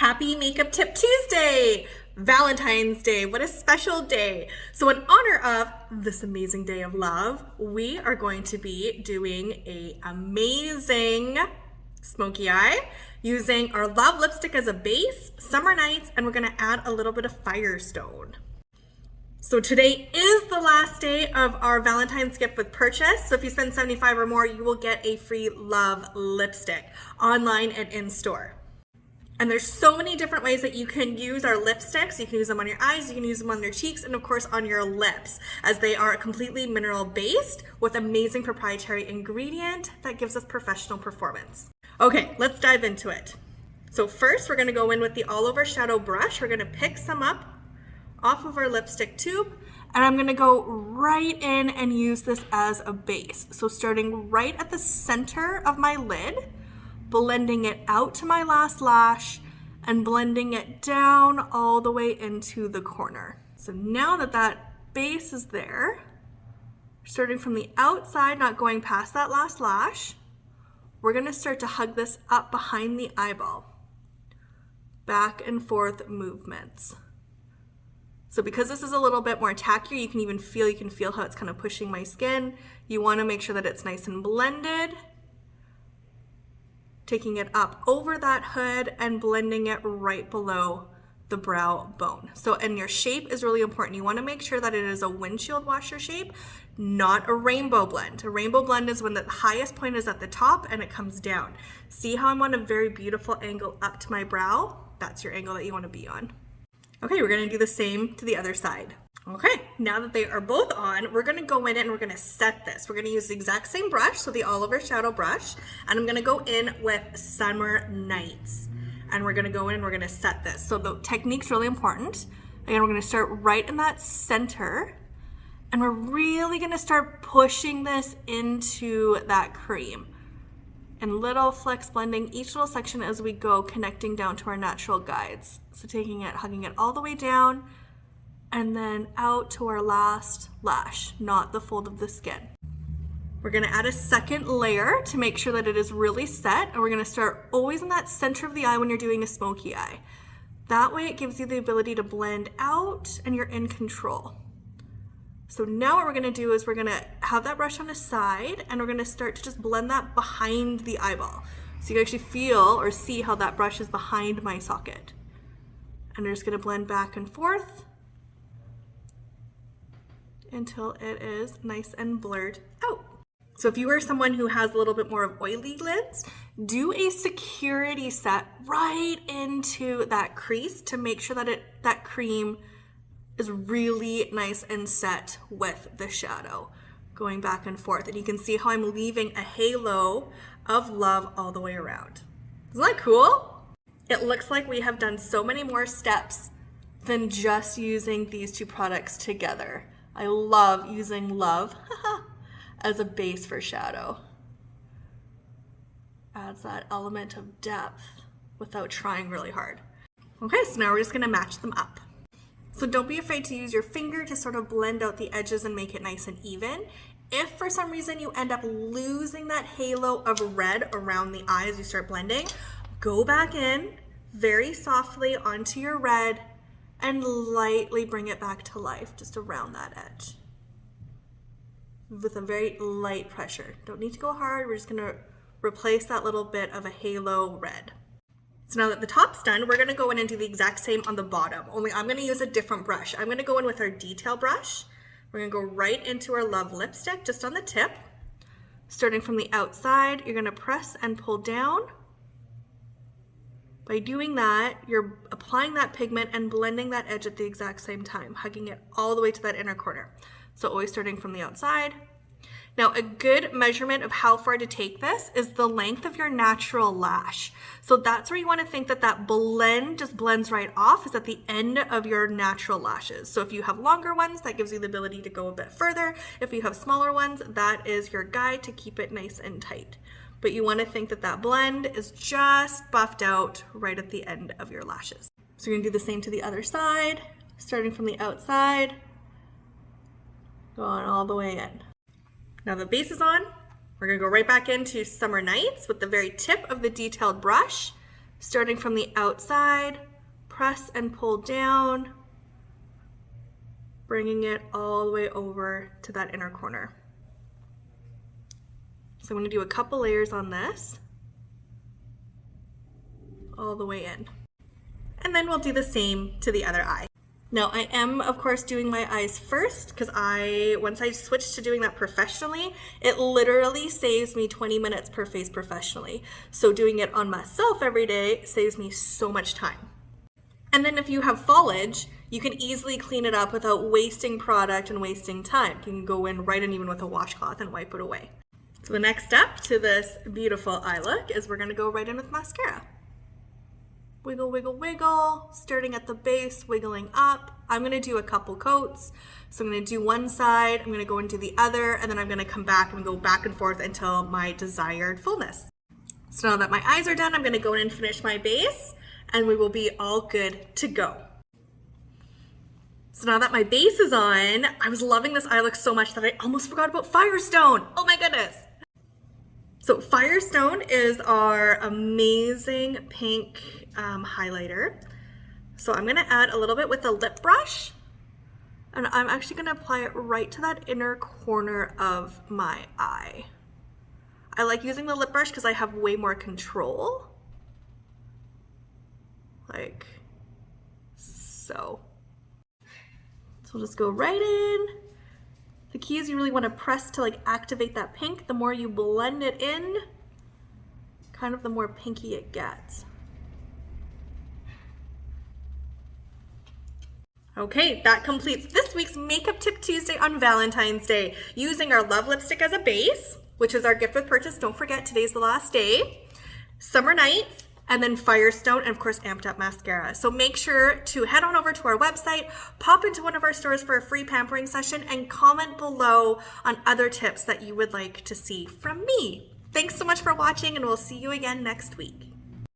Happy Makeup Tip Tuesday! Valentine's Day, what a special day. So in honor of this amazing day of love, we are going to be doing an amazing Smokey Eye using our L.O.V.E lipstick as a base, Summer Nights, and we're gonna add a little bit of Firestone. So today is the last day of our Valentine's gift with purchase. So if you spend $75 or more, you will get a free L.O.V.E lipstick online and in store. And there's so many different ways that you can use our lipsticks. You can use them on your eyes, you can use them on your cheeks, and of course on your lips, as they are completely mineral based with amazing proprietary ingredient that gives us professional performance. Okay, let's dive into it. So first we're gonna go in with the all-over shadow brush. We're gonna pick some up off of our lipstick tube, and I'm gonna go right in and use this as a base. So starting right at the center of my lid, blending it out to my last lash and blending it down all the way into the corner. So now that that base is there, starting from the outside, not going past that last lash, we're gonna start to hug this up behind the eyeball. Back and forth movements. So because this is a little bit more tackier, you can feel how it's kind of pushing my skin. You wanna make sure that it's nice and blended. Taking it up over that hood and blending it right below the brow bone. So, and your shape is really important. You want to make sure that it is a windshield washer shape, not a rainbow blend. A rainbow blend is when the highest point is at the top and it comes down. See how I'm on a very beautiful angle up to my brow? That's your angle that you want to be on. Okay, we're going to do the same to the other side. Okay, now that they are both on, we're gonna go in and we're gonna set this. We're gonna use the exact same brush, so the all-over shadow brush, and I'm gonna go in with Summer Nights. And we're gonna go in and we're gonna set this. So the technique's really important. Again, we're gonna start right in that center, and we're really gonna start pushing this into that cream. And little flex blending each little section as we go, connecting down to our natural guides. So taking it, hugging it all the way down, and then out to our last lash, not the fold of the skin. We're gonna add a second layer to make sure that it is really set, and we're gonna start always in that center of the eye when you're doing a smoky eye. That way it gives you the ability to blend out and you're in control. So now what we're gonna do is we're gonna have that brush on the side and we're gonna start to just blend that behind the eyeball. So you can actually feel or see how that brush is behind my socket. And we're just gonna blend back and forth until it is nice and blurred out. So if you are someone who has a little bit more of oily lids, do a security set right into that crease to make sure that that cream is really nice and set with the shadow, going back and forth. And you can see how I'm leaving a halo of love all the way around. Isn't that cool? It looks like we have done so many more steps than just using these two products together. I love using L.O.V.E as a base for shadow. Adds that element of depth without trying really hard. Okay, so now we're just gonna match them up. So don't be afraid to use your finger to sort of blend out the edges and make it nice and even. If for some reason you end up losing that halo of red around the eye as you start blending, go back in very softly onto your red and lightly bring it back to life, just around that edge. With a very light pressure. Don't need to go hard, we're just gonna replace that little bit of a halo red. So now that the top's done, we're gonna go in and do the exact same on the bottom, only I'm gonna use a different brush. I'm gonna go in with our detail brush. We're gonna go right into our L.O.V.E lipstick, just on the tip. Starting from the outside, you're gonna press and pull down. By doing that, you're applying that pigment and blending that edge at the exact same time, hugging it all the way to that inner corner. So always starting from the outside. Now a good measurement of how far to take this is the length of your natural lash. So that's where you want to think that that blend just blends right off, is at the end of your natural lashes. So if you have longer ones, that gives you the ability to go a bit further. If you have smaller ones, that is your guide to keep it nice and tight. But you want to think that that blend is just buffed out right at the end of your lashes. So you're gonna do the same to the other side, starting from the outside, going all the way in. Now the base is on, we're gonna go right back into Summer Nights with the very tip of the detailed brush, starting from the outside, press and pull down, bringing it all the way over to that inner corner. So I'm going to do a couple layers on this, all the way in. And then we'll do the same to the other eye. Now I am, of course, doing my eyes first because once I switched to doing that professionally, it literally saves me 20 minutes per face professionally. So doing it on myself every day saves me so much time. And then if you have foliage, you can easily clean it up without wasting product and wasting time. You can go in right and even with a washcloth and wipe it away. So the next step to this beautiful eye look is we're gonna go right in with mascara. Wiggle, wiggle, wiggle, starting at the base, wiggling up. I'm gonna do a couple coats. So I'm gonna do one side, I'm gonna go into the other, and then I'm gonna come back and go back and forth until my desired fullness. So now that my eyes are done, I'm gonna go in and finish my base, and we will be all good to go. So now that my base is on, I was loving this eye look so much that I almost forgot about Firestone. Oh my goodness. So Firestone is our amazing pink highlighter. So I'm gonna add a little bit with a lip brush, and I'm actually gonna apply it right to that inner corner of my eye. I like using the lip brush because I have way more control. Like so. So we'll just go right in. The key is you really want to press to like activate that pink. The more you blend it in, kind of the more pinky it gets. Okay, that completes this week's Makeup Tip Tuesday on Valentine's Day. Using our Love lipstick as a base, which is our gift with purchase. Don't forget, today's the last day. Summer Nights, and then Firestone, and of course Amped Up mascara. So make sure to head on over to our website, pop into one of our stores for a free pampering session, and comment below on other tips that you would like to see from me. Thanks so much for watching, and we'll see you again next week.